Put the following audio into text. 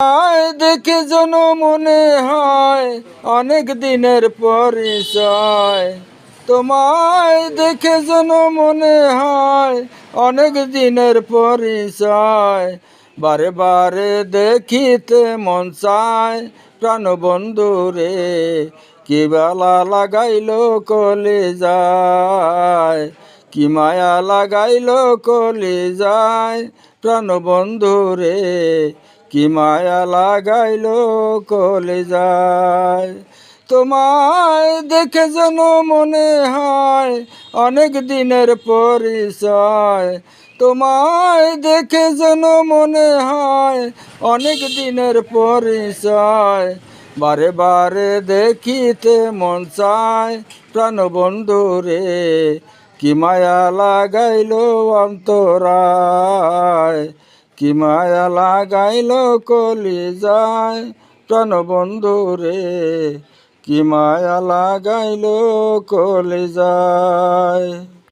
আয় দেখে যেন মনে হয় অনেক দিনের পরিচয়। তোমায় দেখে যেন মনে হয় অনেক দিনের পরিচয়। বারে বারে দেখিতে মন চায় প্রাণবন্ধু রে, কি বেলা লাগাইল কলি যায়, কি মায়া লাগাইল কলি যায় প্রাণবন্ধু রে, কি মায়া লাগাইল কলিজায়। তোমায় দেখে যেন মনে হয় অনেক দিনের পরিচয়। তোমায় দেখে যেন মনে হয় অনেক দিনের পরিচয়। বারে বারে দেখিতে মন চায় প্রাণবন্ধু রে, কি মায়া লাগাইল অন্তরায়, কি মায়া লাগাইল কলিজায় প্রাণবন্ধু রে, কি মায়া লাগাইল কলিজায়।